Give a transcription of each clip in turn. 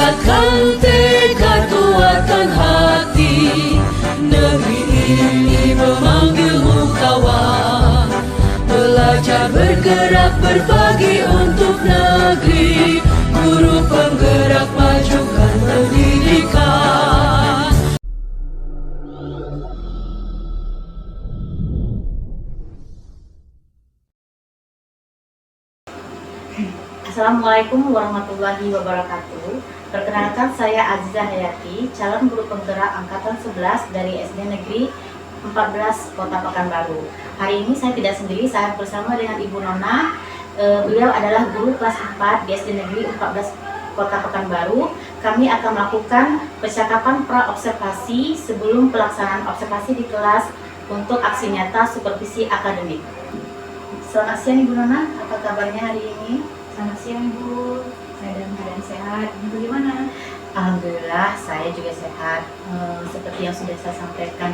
Kuatkan tekad, kuatkan hati. Negeri ini memanggilmu kawan. Belajar, bergerak, berbagi untuk negeri. Guru penggerak, majukan pendidikan. Assalamualaikum warahmatullahi wabarakatuh. Perkenalkan, saya Aziza Hayati, calon guru penggerak angkatan 11 dari SD Negeri 14 Kota Pekanbaru. Hari ini saya tidak sendiri, saya bersama dengan Ibu Nona. Beliau adalah guru kelas 4 di SD Negeri 14 Kota Pekanbaru. Kami akan melakukan percakapan pra-observasi sebelum pelaksanaan observasi di kelas untuk aksi nyata supervisi akademik. Selamat siang Ibu Nona, apa kabarnya hari ini? Selamat siang Bu, saya dalam keadaan sehat. Ibu bagaimana? Alhamdulillah, saya juga sehat. Seperti yang sudah saya sampaikan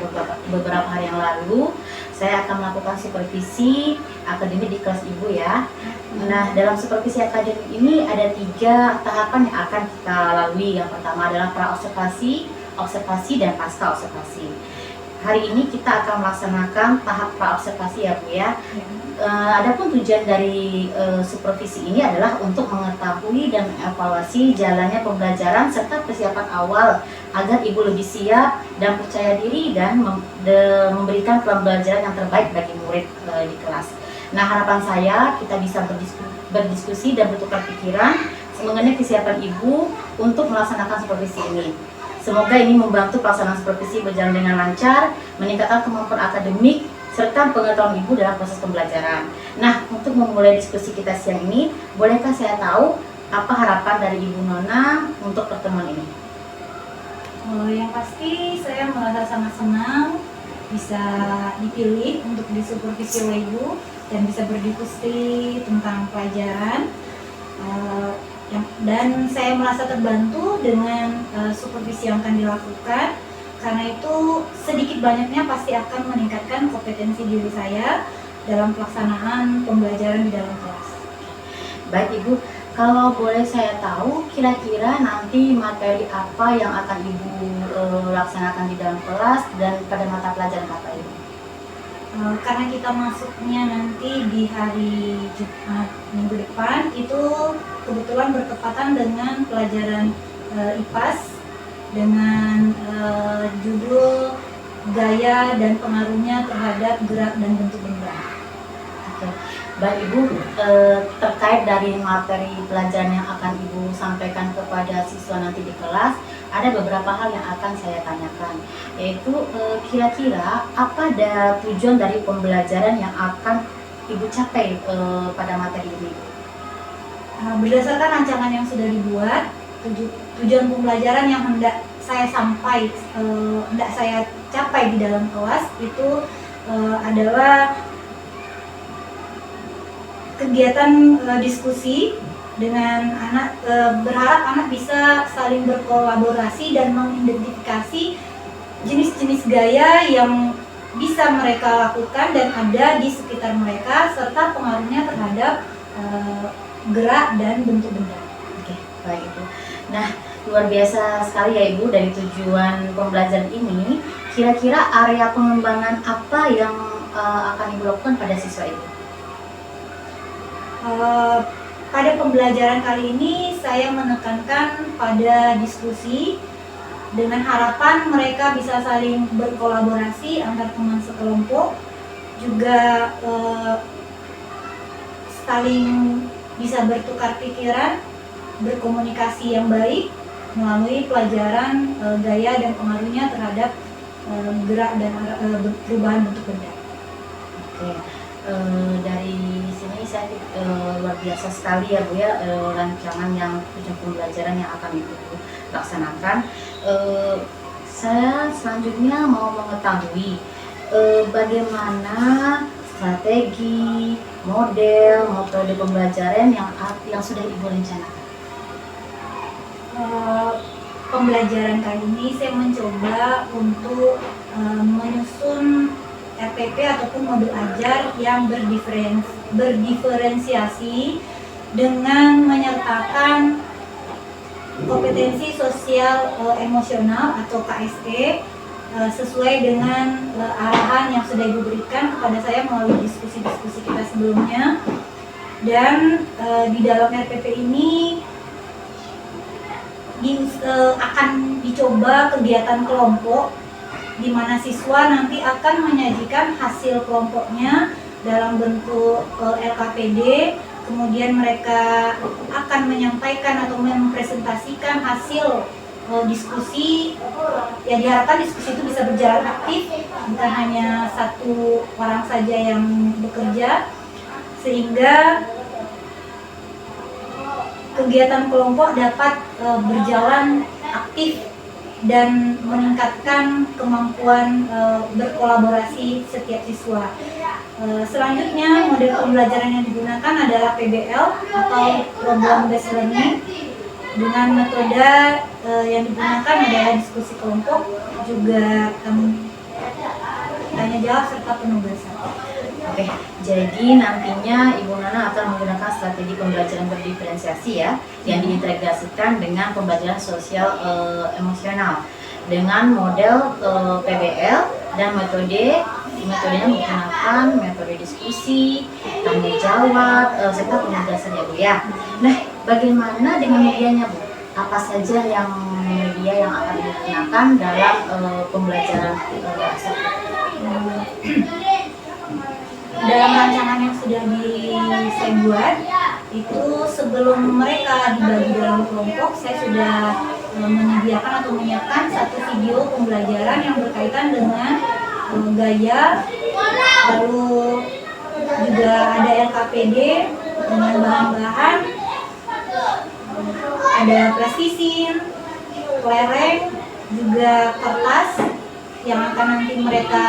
beberapa hari yang lalu, saya akan melakukan supervisi akademik di kelas Ibu ya. Nah, dalam supervisi akademik ini ada 3 tahapan yang akan kita lalui. Yang pertama adalah pra-observasi, observasi, dan pasca observasi. Hari ini kita akan melaksanakan tahap pra-observasi ya Bu ya. Adapun tujuan dari supervisi ini adalah untuk mengetahui dan mengevaluasi jalannya pembelajaran serta persiapan awal agar Ibu lebih siap dan percaya diri dan memberikan pembelajaran yang terbaik bagi murid di kelas. Nah, harapan saya kita bisa berdiskusi dan bertukar pikiran mengenai kesiapan Ibu untuk melaksanakan supervisi ini. Semoga ini membantu pelaksanaan supervisi berjalan dengan lancar, meningkatkan kemampuan akademik, serta pengetahuan Ibu dalam proses pembelajaran. Nah, untuk memulai diskusi kita siang ini, bolehkah saya tahu apa harapan dari Ibu Nona untuk pertemuan ini? Yang pasti saya merasa sangat senang bisa dipilih untuk disupervisi oleh Ibu dan bisa berdiskusi tentang pelajaran. Dan saya merasa terbantu dengan supervisi yang akan dilakukan, karena itu sedikit banyaknya pasti akan meningkatkan kompetensi diri saya dalam pelaksanaan pembelajaran di dalam kelas. Baik Ibu, kalau boleh saya tahu kira-kira nanti materi apa yang akan Ibu laksanakan di dalam kelas dan pada mata pelajaran apa Ibu? Karena kita masuknya nanti di hari Jumat minggu depan, itu kebetulan bertepatan dengan pelajaran IPAS dengan judul gaya dan pengaruhnya terhadap gerak dan bentuk benda. Oke. Baik Ibu, terkait dari materi pelajaran yang akan Ibu sampaikan kepada siswa nanti di kelas, ada beberapa hal yang akan saya tanyakan, yaitu kira-kira apa ada tujuan dari pembelajaran yang akan Ibu capai pada materi ini? Berdasarkan rancangan yang sudah dibuat, tujuan pembelajaran yang hendak saya capai di dalam kelas itu adalah kegiatan diskusi dengan anak, berharap anak bisa saling berkolaborasi dan mengidentifikasi jenis-jenis gaya yang bisa mereka lakukan dan ada di sekitar mereka serta pengaruhnya terhadap gerak dan bentuk benda. Oke, baik Ibu. Nah, luar biasa sekali ya Ibu dari tujuan pembelajaran ini. Kira-kira area pengembangan apa yang akan Ibu lakukan pada siswa Ibu? Pada pembelajaran kali ini saya menekankan pada diskusi dengan harapan mereka bisa saling berkolaborasi antar teman sekelompok, juga saling bisa bertukar pikiran, berkomunikasi yang baik melalui pelajaran gaya dan pengaruhnya terhadap gerak dan perubahan bentuk benda. Oke. Dari sini saya luar biasa sekali ya Bu ya, rancangan yang tujuan pembelajaran yang akan Ibu laksanakan. Saya selanjutnya mau mengetahui bagaimana strategi, model, metode pembelajaran yang sudah Ibu rencanakan. Pembelajaran kali ini saya mencoba untuk menyusun RPP ataupun modul ajar yang berdiferensiasi dengan menyertakan kompetensi sosial emosional atau KSE sesuai dengan arahan yang sudah Ibu berikan kepada saya melalui diskusi-diskusi kita sebelumnya. Dan di dalam RPP ini akan dicoba kegiatan kelompok di mana siswa nanti akan menyajikan hasil kelompoknya dalam bentuk LKPD. Kemudian mereka akan menyampaikan atau mempresentasikan hasil diskusi. Ya, diharapkan diskusi itu bisa berjalan aktif, bukan hanya satu orang saja yang bekerja, sehingga kegiatan kelompok dapat berjalan aktif dan meningkatkan kemampuan berkolaborasi setiap siswa. Selanjutnya, model pembelajaran yang digunakan adalah PBL atau Problem Based Learning. Dengan metode yang digunakan adalah diskusi kelompok, juga tanya jawab serta penugasan. Oke, jadi nantinya Ibu Nana akan menggunakan strategi pembelajaran berdiferensiasi ya, yang diintegrasikan dengan pembelajaran sosial emosional dengan model PBL dan metodenya menggunakan metode diskusi, tanya jawab, serta penugasan ya Bu ya. Nah, bagaimana dengan medianya Bu? Apa saja yang media yang akan digunakan dalam pembelajaran dalam rancangan yang sudah saya buat itu, sebelum mereka dibagi dalam kelompok, saya sudah menyediakan atau menyiapkan satu video pembelajaran yang berkaitan dengan gaya, lalu juga ada LKPD dengan bahan-bahan, ada plastisin, kelereng, juga kertas yang akan nanti mereka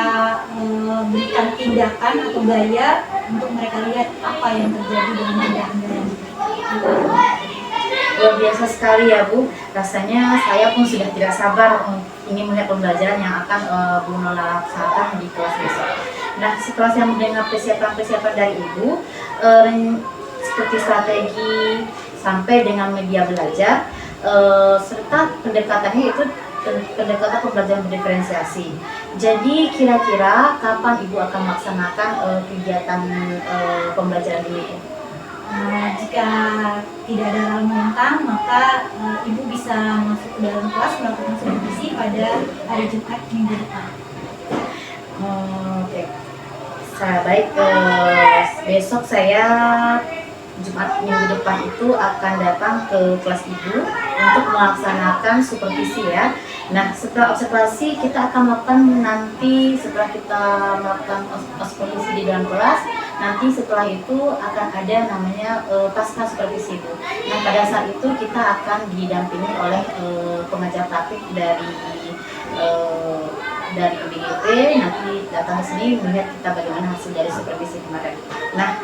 berikan tindakan atau gaya untuk mereka lihat apa yang terjadi dengan tindakan. Luar biasa sekali ya Bu, rasanya saya pun sudah tidak sabar ingin melihat pembelajaran yang akan Bu Nana laksanakan di kelas besok. Nah, setelah saya mendengar persiapan-persiapan dari Ibu, seperti strategi sampai dengan media belajar, serta pendekatannya itu pendekatan pembelajaran berdiferensiasi. Jadi kira-kira kapan Ibu akan melaksanakan kegiatan pembelajaran ini? Jika tidak ada hal menentang, maka Ibu bisa masuk ke dalam kelas melakukan supervisi pada hari Jumat minggu depan. Oke, baik. Besok saya Jumat minggu depan itu akan datang ke kelas Ibu untuk melaksanakan supervisi ya. Nah, setelah observasi kita akan melakukan nanti, setelah kita melakukan supervisi di dalam kelas, nanti setelah itu akan ada namanya pasca supervisi itu. Nah, pada saat itu kita akan didampingi oleh pengajar praktik dari BGP, nanti datang ke sini melihat kita bagaimana hasil dari supervisi kemarin. Nah,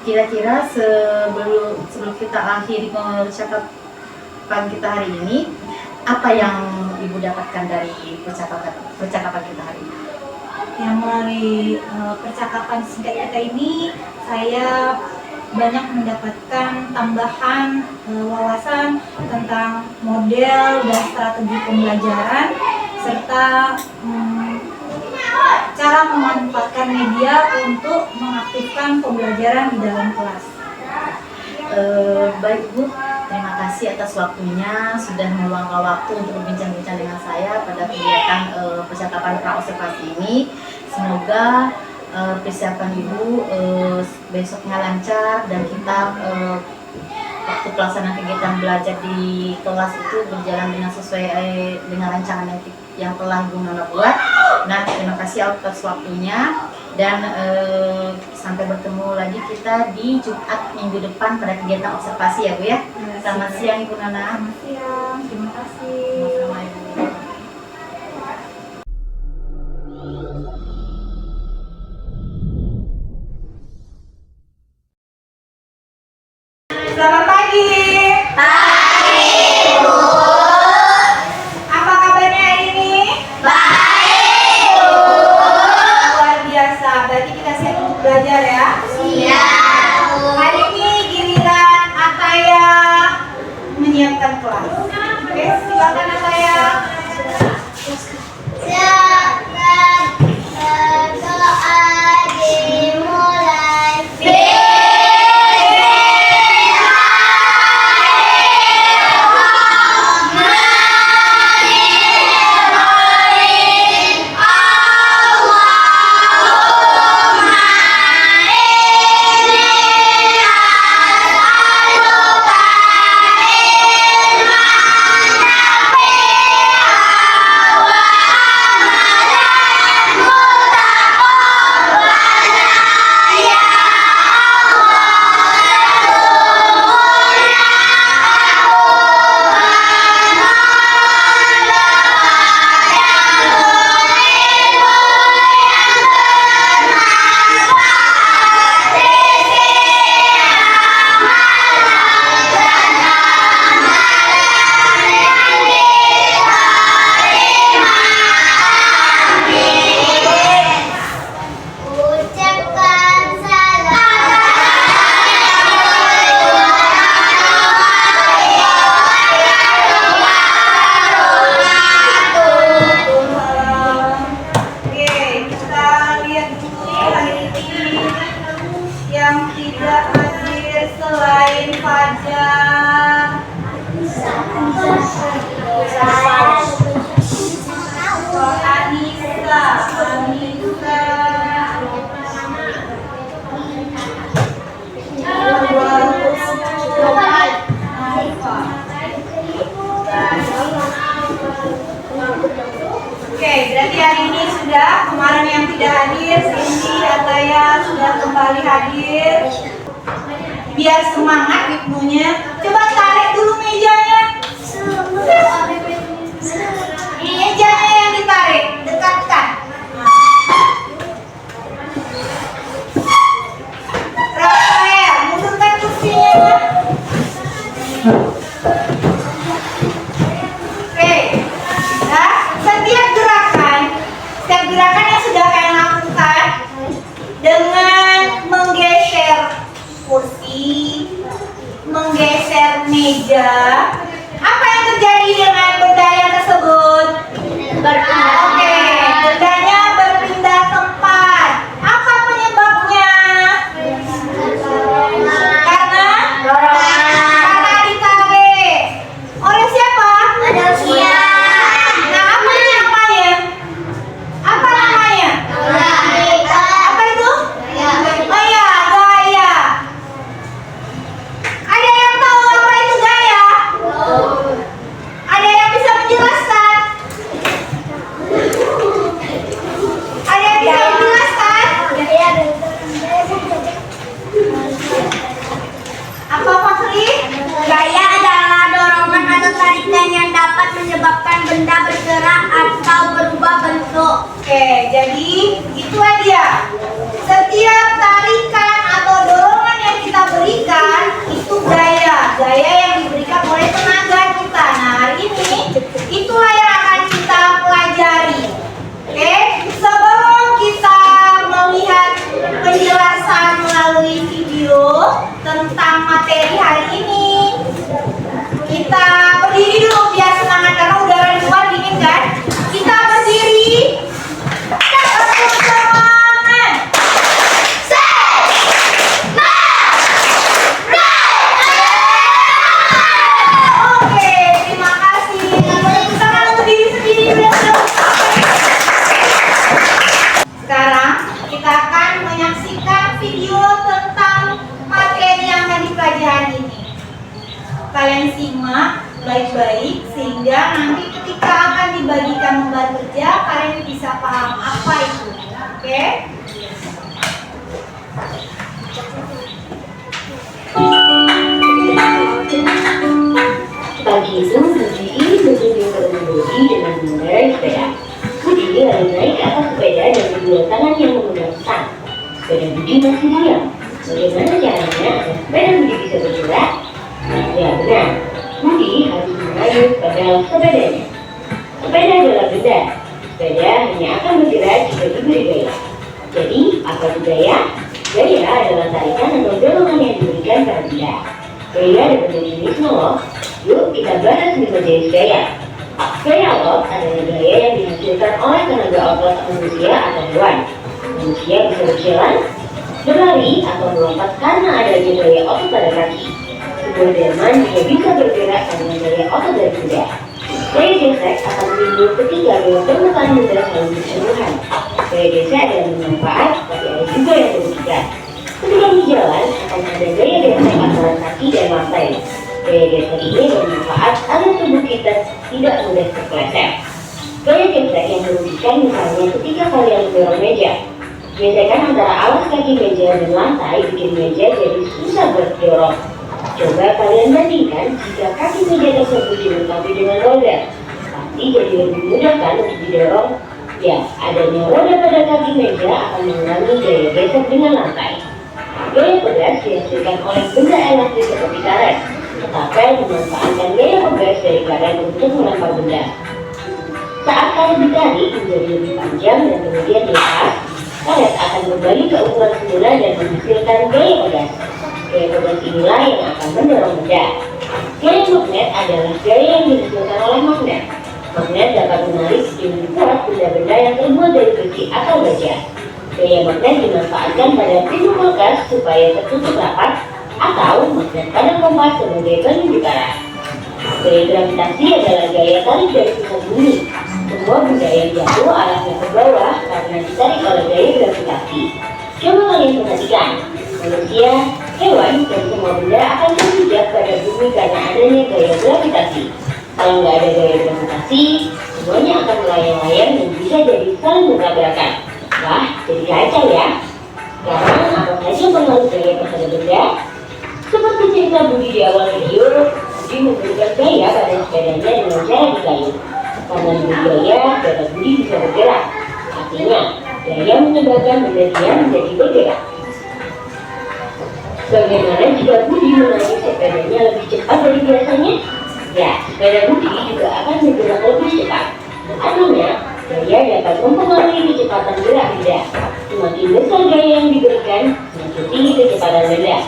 kira-kira sebelum kita akhiri percakapan kita hari ini, apa yang Ibu dapatkan dari percakapan kita hari ini? Yang melalui percakapan singkat kita ini, saya banyak mendapatkan tambahan wawasan tentang model dan strategi pembelajaran, serta cara memanfaatkan media untuk mengaktifkan pembelajaran di dalam kelas. Baik Bu, terima kasih atas waktunya sudah meluangkan waktu untuk berbincang-bincang dengan saya pada kegiatan percakapan pra-observasi ini. Semoga persiapan Ibu besoknya lancar dan kita waktu pelaksanaan kegiatan belajar di kelas itu berjalan dengan sesuai dengan rancangan yang telah Ibu Nana buat. Nah, terima kasih atas waktunya dan sampai bertemu lagi kita di Jumat minggu depan pada kegiatan observasi ya Bu ya. Selamat siang Ibu Nana. Selamat siang, terima kasih. Sama-sama Ibu. Selamat pagi. Pagi, Bu. Apa kabarnya hari ini? Baik, Bu. Luar biasa. Berarti kita siap untuk belajar ya? Siap, Bu. Hari ini giliran Ataya menyiapkan menyiapkan kelas. Oke, silakan Ataya. Doa dimulai. Ucapkan Oke, kita lihat dulu hari ini yang tidak hadir selain Fajar. Anissa. Oke, berarti hari ini sudah, kemarin yang tidak hadir, Cindy, Ataya sudah kembali hadir. Biar semangat ibunya. Coba tarik dulu mejanya. Mejanya yang ditarik, dekatkan. Rafael, mundurkan kursinya. Oke, nah, setiap gerakan yang sudah kalian lakukan dengan menggeser kursi, menggeser meja, apa yang terjadi dengan benda yang tersebut? Oke, bendanya berpindah tempat. Apa penyebabnya? Karena ditarik. Oleh siapa? manusia. Nah, apa namanya? Apa namanya? Apa itu? Oh ya, gaya. Ada yang tahu apa itu gaya? Ada yang bisa menjelaskan? Ada yang bisa menjelaskan? Apa Fakri? Gaya adalah dorongan atau tarikan yang dapat menyebabkan benda bergerak atau berubah bentuk. Oke, jadi itu aja. Setiap tarikan atau dorongan yang kita berikan itu gaya yang diberikan oleh tenaga kita. Nah, hari ini itulah yang akan kita pelajari. Oke, sebelum kita melihat penjelasan melalui video tentang materi hari ini, kita berdiri dulu biar semangat karena udara di luar dingin kan. Kita berdiri. Tepuk tangan. Oke, terima kasih. Tepuk tangan untuk diri sendiri. Sekarang kita akan menyaksikan video tentang materi yang akan dipelajari ini. Kalian simak baik-baik sehingga nanti ketika akan dibagikan lembar kerja kalian bisa paham apa itu. Oke? Pagi itu, Budi berkemudi dengan mengendarai sepeda. Budi lalu naik ke atas sepeda dan kedua tangannya memegang stang. Sepeda Budi masih diam. Bagaimana caranya agar sepeda Budi bisa bergerak? Ya benar, Budi harus mengayuh pedal sepedanya. Sepeda adalah benda. Sepeda hanya akan bergerak jika diberi gaya. Jadi, apa itu gaya? Gaya adalah tarikan atau dorongan yang diberikan pada benda. Gaya ada berbagai jenis loh. Yuk kita bahas 5 jenis gaya. Gaya otot adalah gaya yang dihasilkan oleh tenaga otot manusia atau hewan. Manusia bisa berjalan, berlari, atau melompat karena adanya gaya otot pada kaki. Sebuah delman juga bisa bergerak karena gaya otot dari kuda. Gaya gesek akan timbul ketika gaya permukaan benda selalu bersentuhan. Gaya gesek ada yang bermanfaat, tapi ada juga yang merugikan. Ketika berjalan akan ada gaya gesek antara kaki dan lantai. Gaya gesek ini bermanfaat agar tubuh kita tidak mudah terpeleset. Gaya gesek yang merugikan misalnya ketika kalian mendorong meja. Gesekan antara alas kaki meja dan lantai bikin meja jadi susah berdorong. Coba kalian bandingkan jika kaki meja tersebut dilengkapi dengan roda. Pasti jadi lebih mudah kan untuk didorong? Ya, adanya roda pada kaki meja akan mengurangi gaya gesek dengan lantai. Gaya pegas dihasilkan oleh benda elastis seperti karet. Tetapi memanfaatkan gaya pegas dari karet untuk melempar benda. Saat karet ditarik menjadi lebih panjang dan kemudian dilepas, karet akan kembali ke ukuran semula dan menghasilkan gaya pegas. Gaya pegas inilah yang akan mendorong benda. Gaya magnet adalah gaya yang dihasilkan oleh magnet. Magnet dapat menarik dengan kuat benda-benda yang terbuat dari besi atau baja. Gaya magnet dimanfaatkan pada pintu kulkas supaya tertutup rapat atau magnet pada kompas sebagai penunjuk arah. Gaya gravitasi adalah gaya tarik dari pusat bumi. Semua benda yang jatuh arahnya ke bawah karena ditarik oleh gaya gravitasi. Coba kalian perhatikan, manusia, hewan, dan semua benda akan terjejak pada bumi karena adanya gaya gravitasi. Kalau nggak ada gaya gravitasi, semuanya akan melayang-layang dan bisa jadi saling bertabrakan. Wah, jadi kacau ya. Sekarang apa saja pengaruh gaya terhadap benda? Seperti cerita Budi di awal video, Budi memberikan gaya pada sepedanya dengan cara dikayuh. Karena diberi gaya, badan Budi bisa bergerak. Artinya, gaya menyebabkan benda dia menjadi bergerak. Bagaimana jika Budi menaiki sepedanya lebih cepat dari biasanya? Ya, sepeda Budi juga akan bergerak lebih cepat. Artinya, gaya dapat mempengaruhi kecepatan gerak benda. Semakin besar gaya yang diberikan, semakin tinggi kecepatan benda.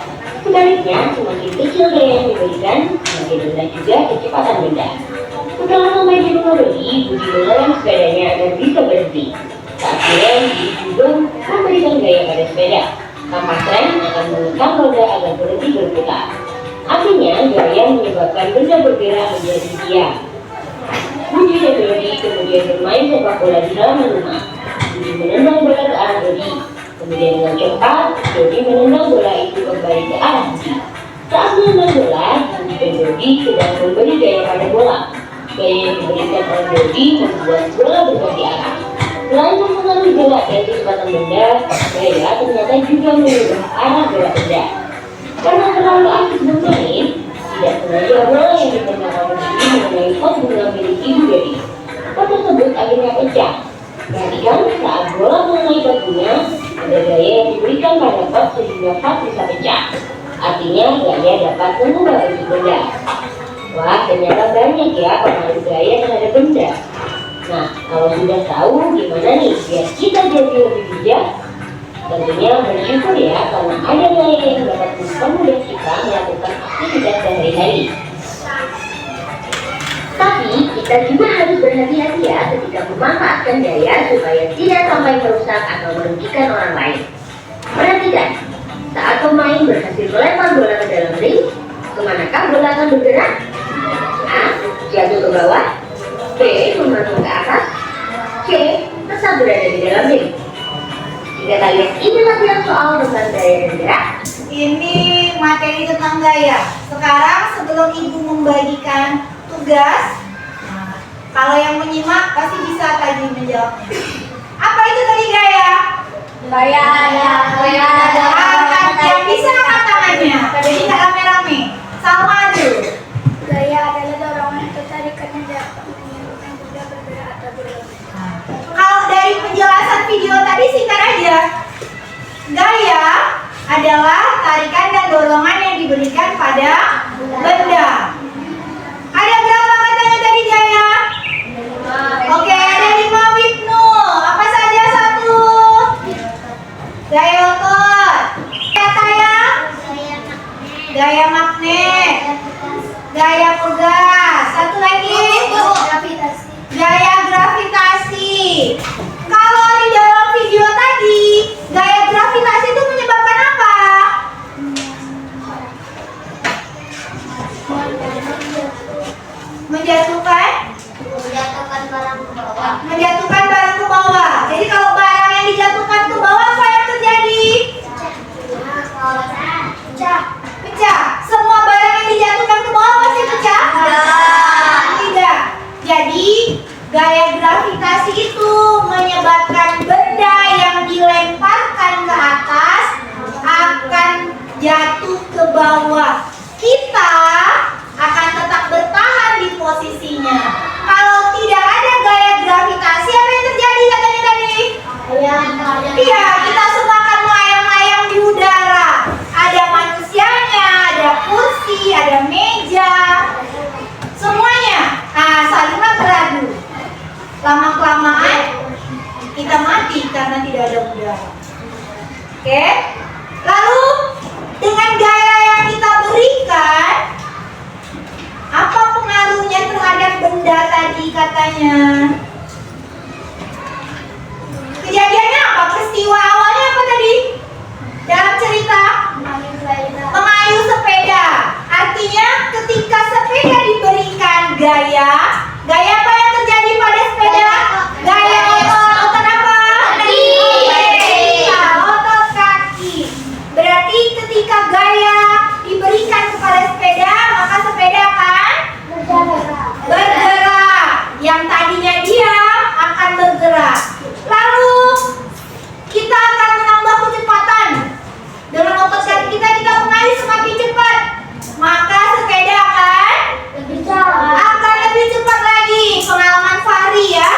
Sebaliknya, semakin kecil gaya yang diberikan, semakin rendah juga kecepatan benda. Setelah sampai di rumah Budi mengerem sepedanya agar bisa berhenti. Saat direm, Budi juga memberikan gaya pada sepeda. Kampas rem akan menekan roda agar berhenti berputar. Artinya, gaya menyebabkan benda bergerak menjadi diam. Budi dan Dodi kemudian bermain sepak bola di dalam rumah. Budi menendang bola ke arah Dodi. Kemudian dengan cepat, Dodi menendang bola itu kembali ke arah Budi. Saat menendang bola, Budi dan Dodi sedang memberi gaya pada bola. Gaya yang diberikan oleh Dodi membuat bola berganti arah. Selain mempengaruhi gerak dan kecepatan benda, gaya ternyata juga mengubah arah gerak benda. Karena terlalu aktif bermain, tidak sengaja bola yang ditendang oleh Dodi mengenai pot bunga milik ibu Dodi. Pot tersebut akhirnya pecah. Perhatikan saat bola mengenai pot bunga, ada gaya yang diberikan pada pot sehingga pot bisa pecah. Artinya gaya dapat mengubah bentuk benda. Wah, ternyata banyak ya pengaruh gaya terhadap benda. Nah, kalau sudah tahu gimana nih biar kita jadi lebih bijak? Tentunya bersyukur ya karena ada gaya yang dapat mempermudah kita melakukan aktivitas sehari-hari. Tapi kita juga harus berhati-hati ya ketika memanfaatkan gaya supaya tidak sampai merusak atau merugikan orang lain. Perhatikan, saat pemain berhasil melempar bola ke dalam ring, kemanakah bola akan bergerak? A. Jatuh ke bawah. B. Memantul ke atas. C. Tetap berada di dalam ring. Jika kalian ingin latihan soal tentang gaya dan gerak, Ini materi tentang gaya. Sekarang sebelum ibu membagikan tugas, kalau yang menyimak pasti bisa tadi menjawabnya. Apa itu tadi gaya? Gaya Angkat yang bisa angkat tangannya. Jadi tidak rame-rame. Sama maju. Gaya adalah dorongan atau tarikan yang dapat menyebabkan benda bergerak atau berlari. Kalau dari penjelasan video tadi singkat aja. Gaya adalah tarikan dan dorongan yang diberikan pada benda. Ada berapa katanya tadi gaya? Oke, ada 5 Wibnu. Apa saja? 1. Gaya otot. Gaya tayang. Gaya magnet. Gaya pegas. Satu lagi. Gaya gravitasi. Kalau di dalam video tadi, gaya gravitasi itu menyebabkan apa? Menjatuhkan barang ke bawah. Jadi kalau barang yang dijatuhkan ke bawah, apa yang terjadi? Pecah. Semua barang yang dijatuhkan ke bawah pasti pecah? Tidak. Jadi gaya gravitasi itu menyebabkan benda yang dilemparkan ke atas akan jatuh ke bawah. Kita akan tetap bertahan di posisinya. Kalau tidak ada gaya gravitasi, apa yang terjadi katanya tadi? Iya, kita semua akan melayang-layang di udara. Ada manusianya, ada kursi, ada meja, semuanya. Nah, salinglah beradu. Lama-kelamaan kita mati karena tidak ada udara. Oke? Lalu dengan gaya yang kita berikan, apa pengaruhnya terhadap benda tadi katanya? Kejadiannya apa? Peristiwa awalnya apa tadi? Dalam cerita mengayuh sepeda. Artinya ketika sepeda diberikan gaya apa yang terjadi pada sepeda? Gaya otot apa? Otot kaki. Berarti ketika gaya diberikan kepada sepeda, maka sepeda akan bergerak. Yang tadinya diam akan bergerak. Lalu kita akan menambah kecepatan. Dengan otot kaki kita mengayuh semakin cepat, maka sepeda akan lebih cepat lagi. Pengalaman Fahri ya,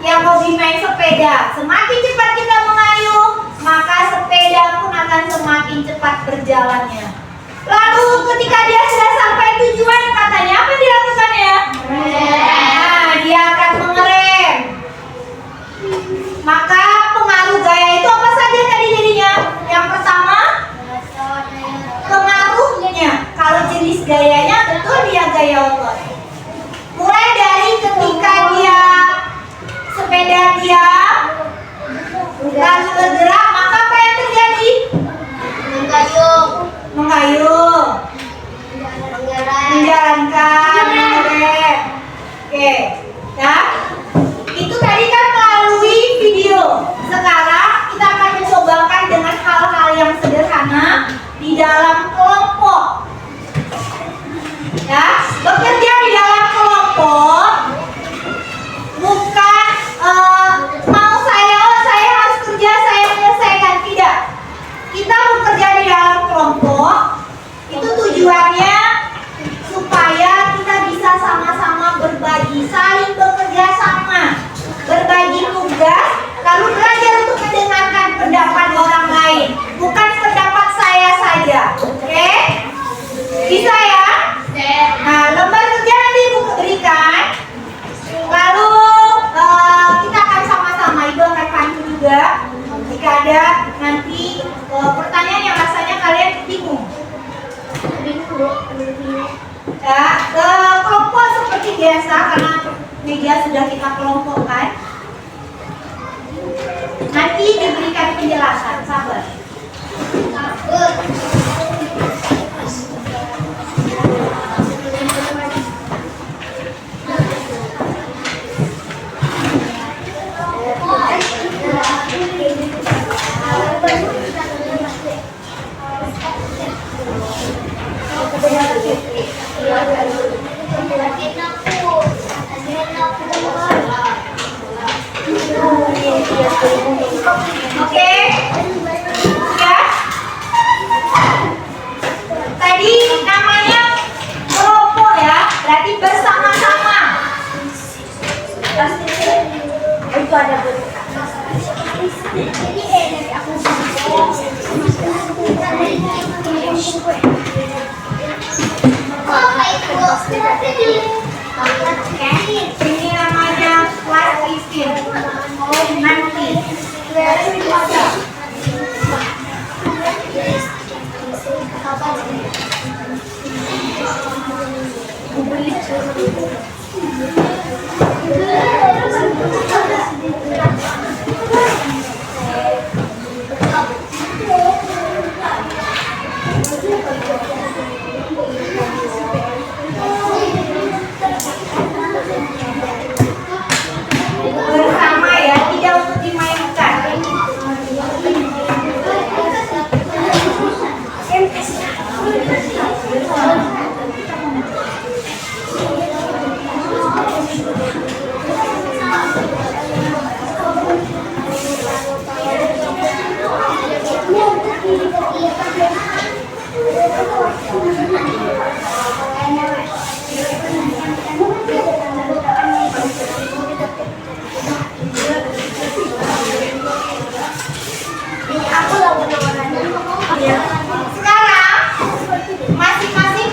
yang hobi main sepeda. Semakin cepat kita mengayuh, maka sepeda pun akan semakin cepat berjalannya. Lalu ketika dia sudah sampai tujuan, katanya apa dilakukannya? Nah, dia akan mengerem. Maka pengaruh gaya itu apa saja tadi jadinya? Yang pertama, pengaruhnya. Kalau jenis gayanya, betul dia gaya otot. Mulai dari ketika sepeda diam, lalu bergerak, maka apa yang terjadi? Mengayuh, menjalankan, mengerem. Oke, ya. Itu tadi kan melalui video. Sekarang kita akan mencobakan dengan hal-hal yang sederhana di dalam kelompok. Ya, bekerja di dalam kelompok bukan mau saya harus kerja, saya menyelesaikan. Tidak. Kita bekerja di dalam kelompok itu tujuannya supaya kita bisa sama-sama berbagi, saling bekerja sama, berbagi tugas, lalu belajar untuk mendengarkan pendapat orang lain, bukan pendapat saya saja. Oke? Bisa ya? Nah, lembar kerja nanti Ibu berikan. Lalu kita akan sama-sama, Ibu akan pandu juga. Jika ada nanti pertanyaan yang rasanya kalian bingung. Ya, kelompok seperti biasa karena media sudah kita kelompokkan. Nanti diberikan penjelasan, sabar. Oke, ya. Tadi namanya kelompok ya, berarti bersama-sama. Itu ada ini namanya live listing. Nanti Bersama ya, tidak untuk dimainkan. Sekarang masing-masing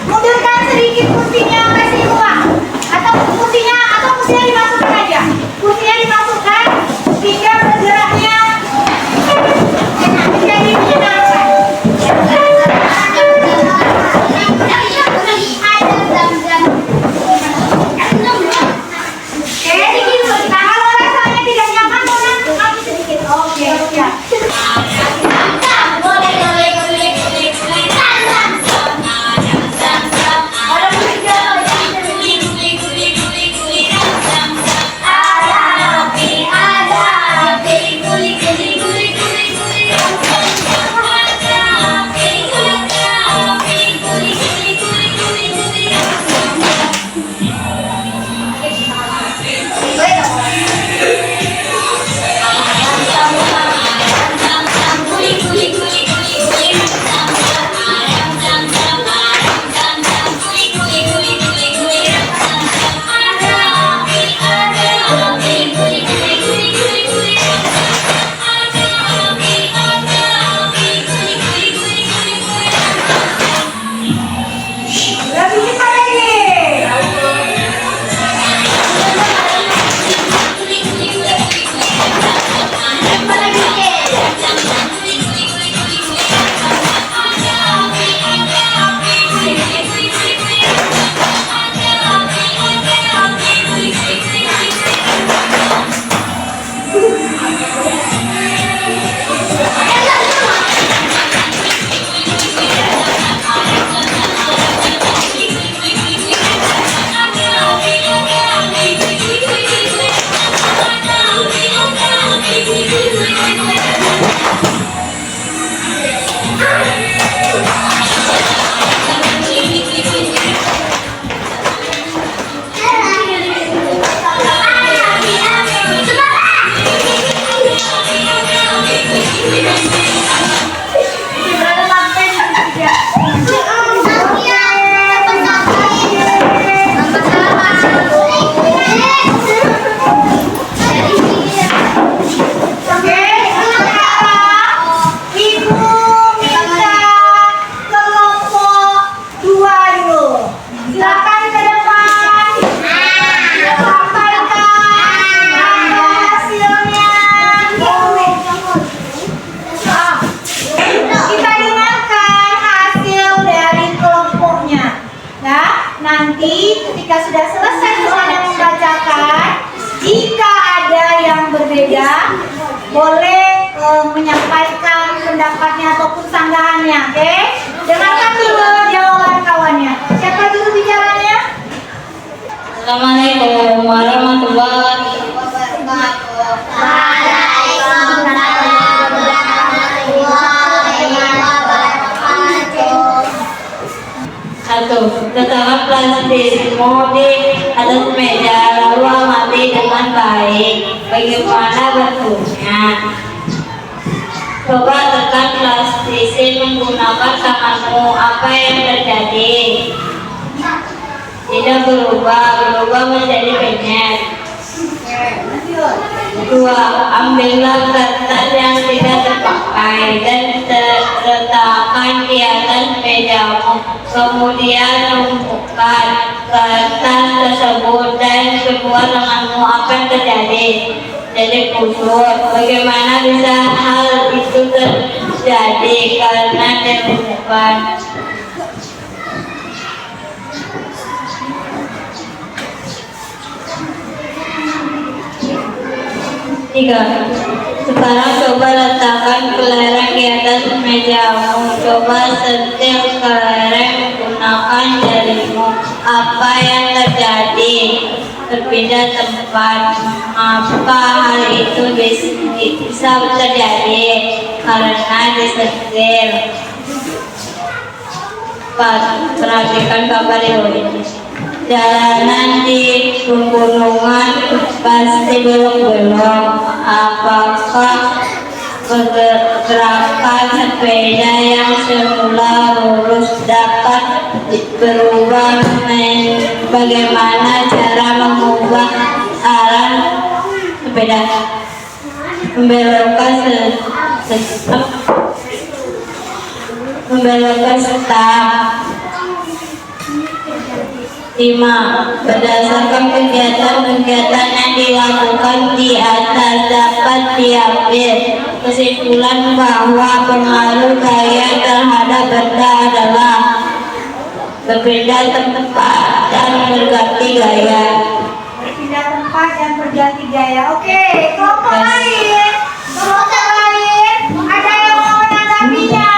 Mundurkan sedikit kursinya, kasih ruang. Atau kursinya dimasukkan aja. Kursinya dimasukkan sehingga bergeraknya menjadi menyenangkan. Kalau rasanya tidak nyaman, ambil sedikit. Oke, siap. Lebih cepat lagi. Nanti ketika sudah selesai yang membacakan, jika ada yang berbeda, boleh menyampaikan pendapatnya ataupun sanggahannya, oke? Dengarkan dulu jawaban kawannya. Siapa juru bicaranya? Assalamualaikum warahmatullahi Satu, letakkan plastikmu di atas meja lalu amati dengan baik bagaimana bentuknya. Coba tekan plastik menggunakan tanganmu, apa yang terjadi? Tidak berubah menjadi penyet. Dua, ambillah kertas yang tidak terpakai dan letakkan di atas mejamu. Kemudian tumpukan kertas tersebut dan kedua lenganmu, apa yang terjadi? Jadi kusut. Bagaimana bisa hal itu terjadi? Karena ditumpukan. Tiga. Sekarang coba letakkan kelereng di atas mejamu. Coba sentil kelereng menggunakan jarimu. Apa yang terjadi? Berpindah tempat. Apa hal itu bisa terjadi? Karena disentil. Perhatikan gambar ini. Jalanan di pegunungan pasti belok-belok. Apakah pergerakan sepeda yang semula lurus dapat berubah? Bagaimana cara mengubah arah sepeda? Membelokkan stang. 5. Berdasarkan kegiatan-kegiatan yang dilakukan di atas dapat diambil kesimpulan bahwa pengaruh gaya terhadap benda adalah berbeda tempat dan berganti gaya. Berpindah tempat dan berganti gaya. Oke, kelompok lain. Kelompok lain. Ada yang mau menanggapinya?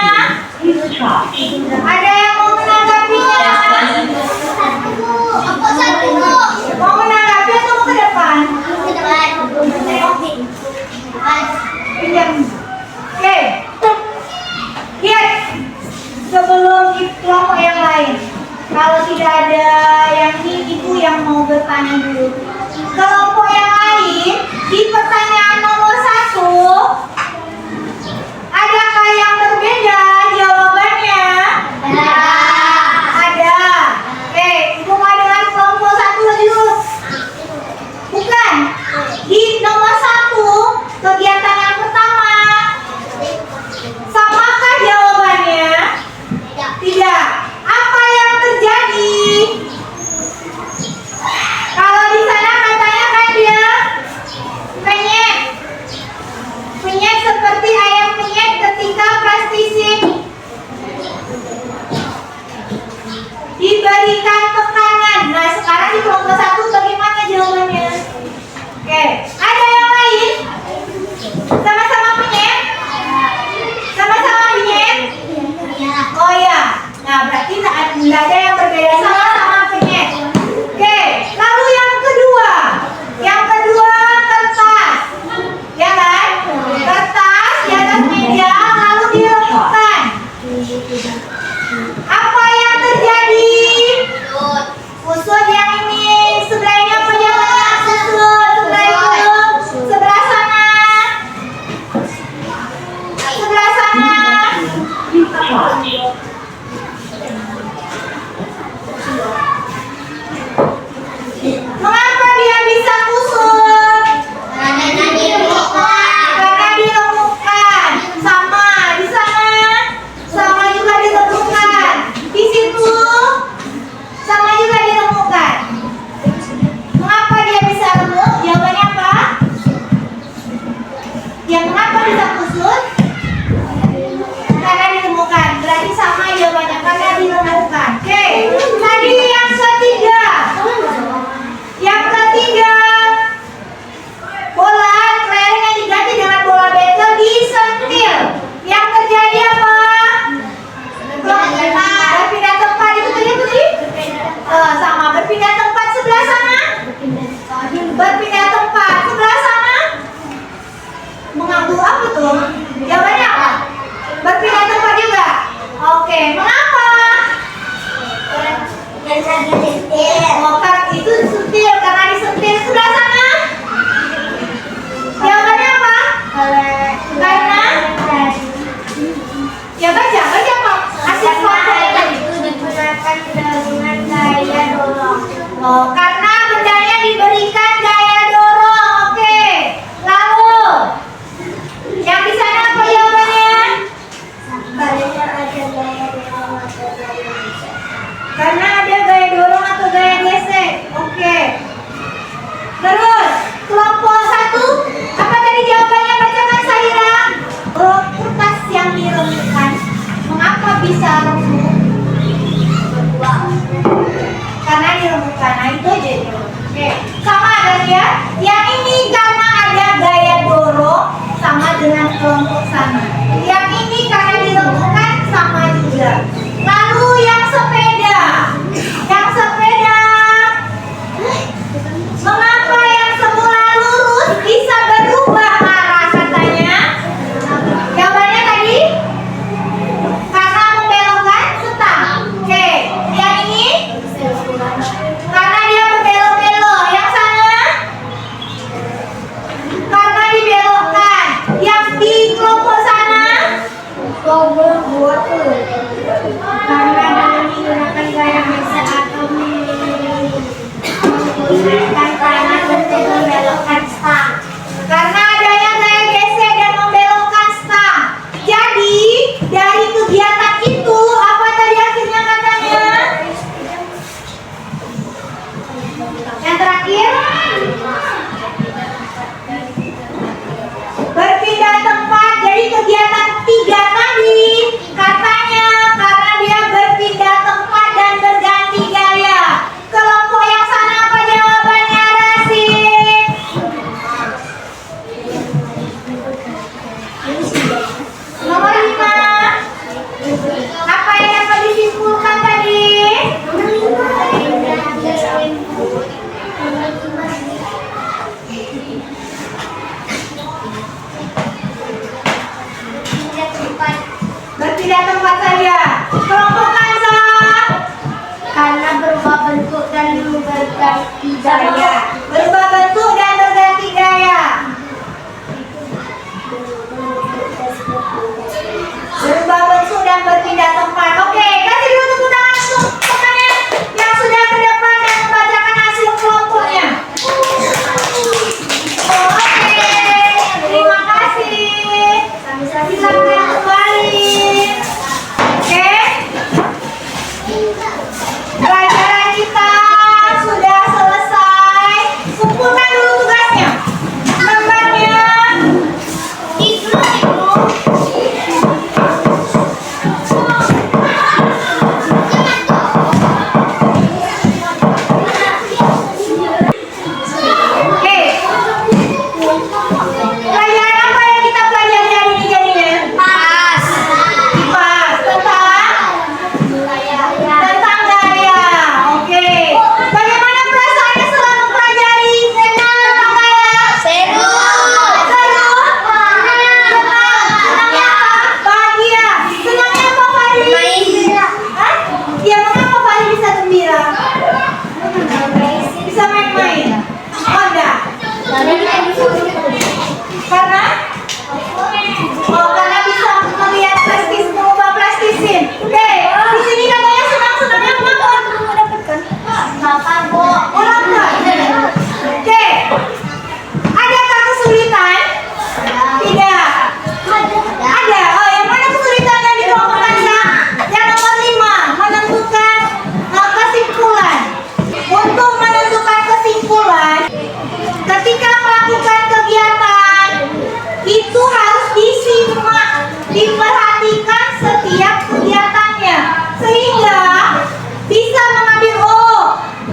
Ada yang mau menanggapinya? Mau menanggapi atau mau ke depan? Pinjam. Oke. Lihat. Sebelum di kelompok yang lain. Kalau tidak ada yang ini, ibu yang mau bertanya dulu. Kelompok yang lain, di pertanyaan nomor 1, adakah yang berbeda jawabannya? Ada. Oke, ibu mau dengan kelompok 1 lagi dulu. Bukan. Di nomor 1, kegiatan yang pertama, samakah jawabannya? Tidak. Apa yang terjadi? Kalau di sana katanya kan dia penyet. Penyet seperti ayam penyet ketika plastisin. Diberikan tekanan. Nah, sekarang di kelompok 1 bagaimana jawabannya? Oke, ada yang lain? Sama-sama penyet? Sama-sama penyet? Oh ya. Nah, berarti tidak ada yang berbeda, sama-sama penyet. Oke, lalu yang kedua. Yang kedua, kertas. Ya kan? Kertas di atas meja lalu dilemputkan. Apa yang terjadi? Usut yang ini sebelahnya apa jawabannya? Usut. Sebelah itu, sebelah sana. Sebelah sana. Mengapa dia bisa kusut? Karena dilumpuhkan. Sama di sana, sama juga dilumpuhkan. Di situ, sama juga dilumpuhkan. Mengapa dia bisa remuk? Jawabannya apa? Ya, mengapa bisa kusut? Karena dilumpuhkan. Berarti sama jawabannya, karena dilumpuhkan. Oke, tadi yang ketiga. Yang ketiga, bola kelereng yang diganti dengan bola bekel disentil. Yang terjadi apa? Berpindah tempat itu tadi? Sama, berpindah tempat sebelah sana. Berpindah tempat sebelah sana. Mengambil apa tuh? Jawabannya apa? Berpindah tempat juga. Oke, mengapa? Oh, kan itu sentil karena disentil sebelah sana. Jawabannya apa? Karena ya baca apa? Hasil kelompok tadi. Oh, karena bendanya diberikan gaya dorong. Oke. Lalu yang di sana apa jawabannya? Karena ada gaya dorong atau gaya gesek. Oke. Terus kelompok 1, apa tadi jawabannya? Bacakan Sahira. Kertas yang diremukkan. Mengapa bisa remuk? Karena diremukkan. Nah, itu aja. Oke. Sama ada ya. Yang ini karena ada gaya dorong, sama dengan kelompok sana. Yang ini karena diremukkan, sama juga. Lalu yang sepeda. berganti Gaya. Berubah bentuk dan berganti gaya. Berubah bentuk dan berpindah tempat. Oke, kasih dulu tepuk tangan untuk temannya yang sudah ke depan dan membacakan hasil kelompoknya. Oke, terima kasih. Silakan kembali. Oke, pelajaran kita sudah selesai. Kumpulkan dulu tugasnya. Gambarnya. Oke. Pelajaran apa yang kita pelajari hari ini jadinya? Pas. Pas tentang gaya. Oke. Bagaimana perasaannya setelah mempelajari tentang gaya? Seru. Seru? Senang? Bahagia? Senangnya apa Fahri? Main. Hah? Ya, mengapa Fahri bisa gembira? Bisa main-main? Oh, enggak? Karena? Oh, karena bisa melihat plastis, mengubah plastisin. Oke, di sini katanya senang-senangnya kenapa? Makan, Bu. Ulang enggak? Oke. Adakah kesulitan? Tidak. Ada. Oh, yang mana kesulitan yang di kelompok Anda? Yang nomor 5, menentukan kesimpulan. Untuk menentukan kesimpulan, ketika melakukan kegiatan, itu harus disimak, diperhatikan setiap kegiatannya, sehingga bisa mengambil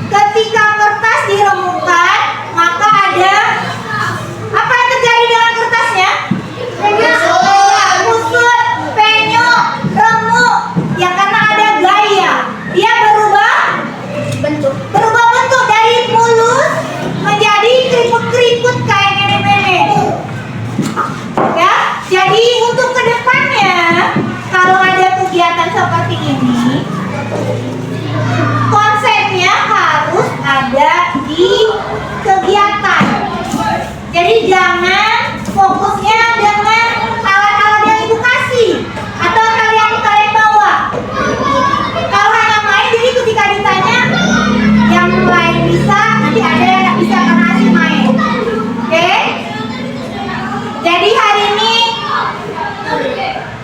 ketika kertas diremukkan, maka ada apa yang terjadi dengan kertasnya? Kusut, penyok, remuk. Ya, karena ada gaya. Dia berubah bentuk dari mulus menjadi keriput-keriput kayak nenek-nenek. Ya, jadi untuk kedepannya kalau ada kegiatan seperti ini, konsepnya harus ada di kegiatan. Jadi jangan fokusnya dengan alat-alat yang ibu kasih atau kalian bawa. Kalau hanya main, jadi ketika ditanya yang lain bisa, nanti ada yang nggak bisa karena masih main. Oke? Jadi hari ini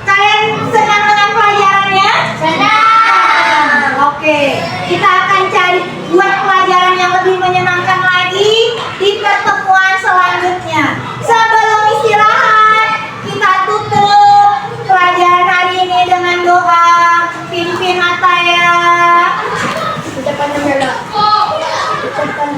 kalian senang dengan pelajarannya? Senang. Oke, kita akan cari buat pelajaran yang lebih menyenangkan lagi di pertemuan selanjutnya. Sebelum istirahat, kita tutup pelajaran hari ini dengan doa. Pimpin Ataya. Ucapan Mandala. Ucapan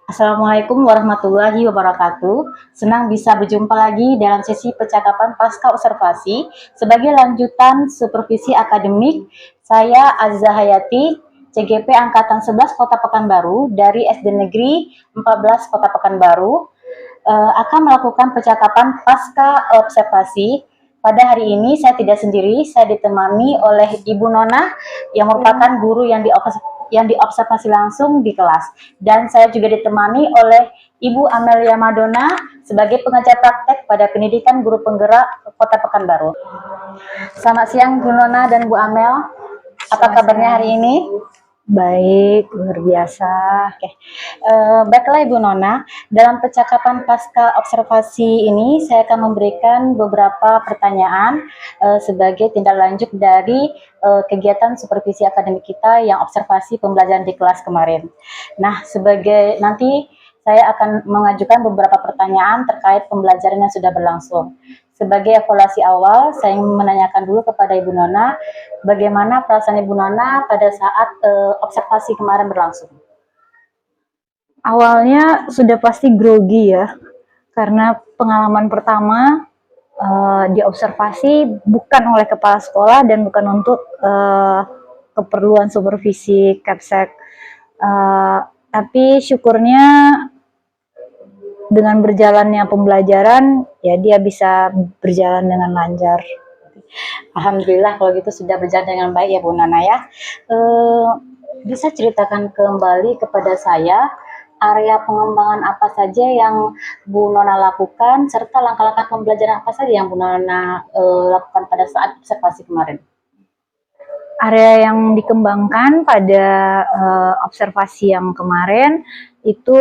Assalamualaikum warahmatullahi wabarakatuh. Senang bisa berjumpa lagi dalam sesi percakapan pasca observasi sebagai lanjutan supervisi akademik. Saya Azza Hayati, CGP Angkatan 11 Kota Pekanbaru dari SD Negeri 14 Kota Pekanbaru, akan melakukan percakapan pasca observasi. Pada hari ini saya tidak sendiri, saya ditemani oleh Ibu Nona yang merupakan guru yang diobservasi langsung di kelas, dan saya juga ditemani oleh Ibu Amelia Madonna sebagai pengajar praktek pada pendidikan guru penggerak Kota Pekanbaru. Selamat siang Bu Nona dan Bu Amel, apa kabarnya hari ini? Baik, luar biasa. Oke. Baiklah Ibu Nona, dalam percakapan pasca observasi ini saya akan memberikan beberapa pertanyaan sebagai tindak lanjut dari kegiatan supervisi akademik kita yang observasi pembelajaran di kelas kemarin. Nah, sebagai nanti saya akan mengajukan beberapa pertanyaan terkait pembelajaran yang sudah berlangsung. Sebagai evaluasi awal, saya ingin menanyakan dulu kepada Ibu Nona, bagaimana perasaan Ibu Nona pada saat observasi kemarin berlangsung? Awalnya sudah pasti grogi ya, karena pengalaman pertama diobservasi bukan oleh kepala sekolah dan bukan untuk keperluan supervisi Kapsek. Tapi syukurnya dengan berjalannya pembelajaran, ya dia bisa berjalan dengan lancar. Alhamdulillah kalau gitu sudah berjalan dengan baik ya Bu Nana ya. Bisa ceritakan kembali kepada saya area pengembangan apa saja yang Bu Nona lakukan serta langkah-langkah pembelajaran apa saja yang Bu Nona lakukan pada saat observasi kemarin? Area yang dikembangkan pada observasi yang kemarin itu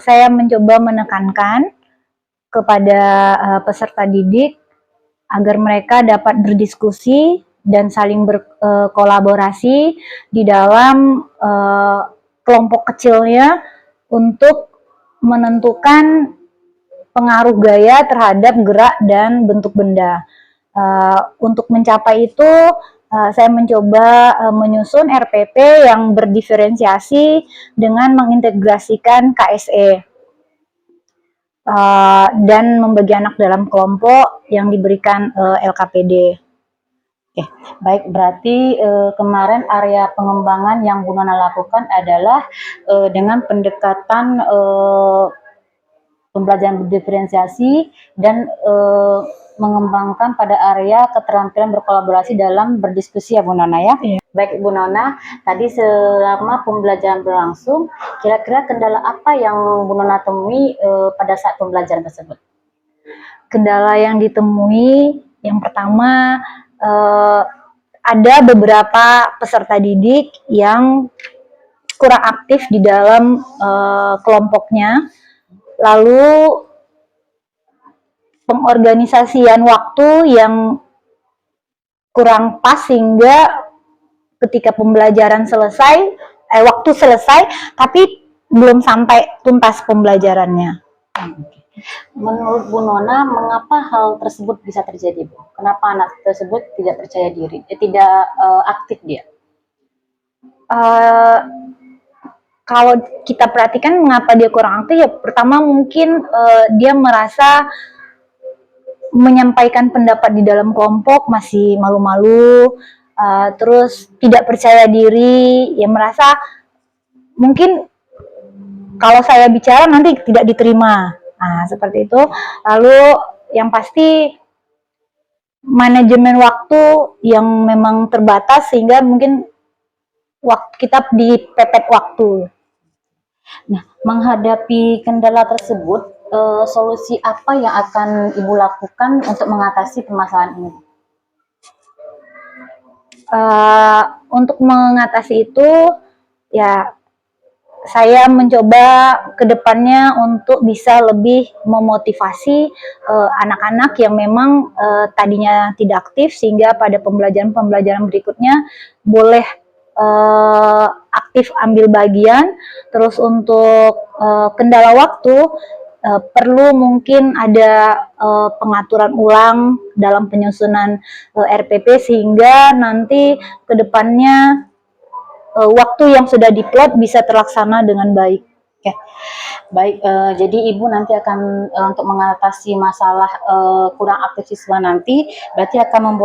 saya mencoba menekankan kepada peserta didik agar mereka dapat berdiskusi dan saling berkolaborasi di dalam kelompok kecilnya untuk menentukan pengaruh gaya terhadap gerak dan bentuk benda. Untuk mencapai itu, saya mencoba menyusun RPP yang berdiferensiasi dengan mengintegrasikan KSE dan membagi anak dalam kelompok yang diberikan LKPD. Oke, baik, berarti kemarin area pengembangan yang Bu Nona lakukan adalah dengan pendekatan pembelajaran berdiferensiasi dan mengembangkan pada area keterampilan berkolaborasi dalam berdiskusi ya Bu Nona ya. Iya. Baik Bu Nona, tadi selama pembelajaran berlangsung, kira-kira kendala apa yang Bu Nona temui pada saat pembelajaran tersebut? Kendala yang ditemui yang pertama, ada beberapa peserta didik yang kurang aktif di dalam kelompoknya, lalu pengorganisasian waktu yang kurang pas sehingga ketika pembelajaran selesai, waktu selesai tapi belum sampai tuntas pembelajarannya. Menurut Bu Nona, mengapa hal tersebut bisa terjadi, Bu? Kenapa anak tersebut tidak percaya diri, tidak aktif dia? Kalau kita perhatikan mengapa dia kurang aktif, ya pertama mungkin dia merasa menyampaikan pendapat di dalam kelompok masih malu-malu, terus tidak percaya diri, ya merasa mungkin kalau saya bicara nanti tidak diterima. Nah, seperti itu. Lalu yang pasti manajemen waktu yang memang terbatas sehingga mungkin kita dipepet waktu. Nah, menghadapi kendala tersebut, solusi apa yang akan Ibu lakukan untuk mengatasi permasalahan ini? Untuk mengatasi itu, ya saya mencoba ke depannya untuk bisa lebih memotivasi anak-anak yang memang tadinya tidak aktif sehingga pada pembelajaran berikutnya boleh aktif ambil bagian. Terus untuk kendala waktu, perlu mungkin ada pengaturan ulang dalam penyusunan RPP sehingga nanti ke depannya waktu yang sudah diplot bisa terlaksana dengan baik. Oke, baik. Jadi Ibu nanti akan untuk mengatasi masalah kurang aktif siswa nanti, berarti akan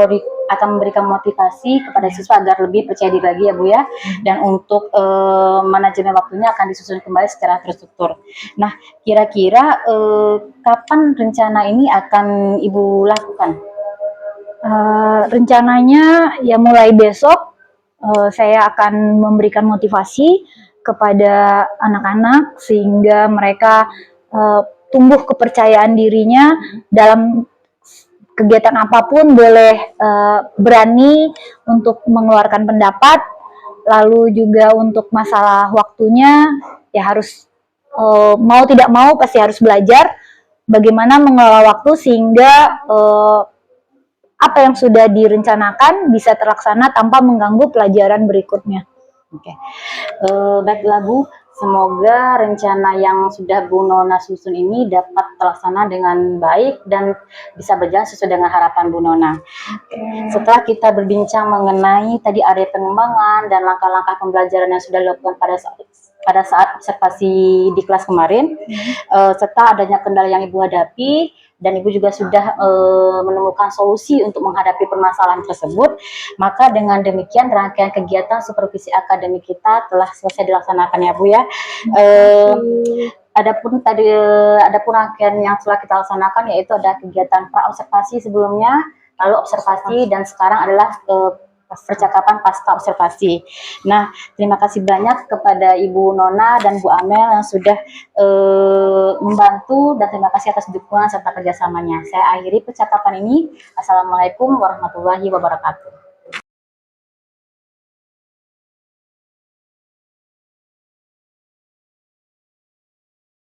memberikan motivasi kepada siswa agar lebih percaya diri lagi ya Bu ya. Dan untuk manajemen waktunya akan disusun kembali secara terstruktur. Nah, kira-kira kapan rencana ini akan Ibu lakukan? Rencananya ya mulai besok. Saya akan memberikan motivasi kepada anak-anak sehingga mereka tumbuh kepercayaan dirinya dalam kegiatan apapun, boleh berani untuk mengeluarkan pendapat. Lalu juga untuk masalah waktunya ya harus mau tidak mau pasti harus belajar bagaimana mengelola waktu sehingga apa yang sudah direncanakan bisa terlaksana tanpa mengganggu pelajaran berikutnya. Oke, baiklah Bu, Semoga rencana yang sudah Bu Nona susun ini dapat terlaksana dengan baik dan bisa berjalan sesuai dengan harapan Bu Nona. Setelah kita berbincang mengenai tadi area pengembangan dan langkah-langkah pembelajaran yang sudah dilakukan pada saat observasi di kelas kemarin, serta adanya kendala yang Ibu hadapi, dan Ibu juga sudah menemukan solusi untuk menghadapi permasalahan tersebut, maka dengan demikian rangkaian kegiatan supervisi akademik kita telah selesai dilaksanakan ya Bu ya. Adapun rangkaian yang telah kita laksanakan yaitu ada kegiatan pra-observasi sebelumnya, lalu observasi, dan sekarang adalah percakapan pasca observasi. Nah, terima kasih banyak kepada Ibu Nona dan Bu Amel yang sudah membantu, dan terima kasih atas dukungan serta kerjasamanya. Saya akhiri percakapan ini. Assalamualaikum warahmatullahi wabarakatuh.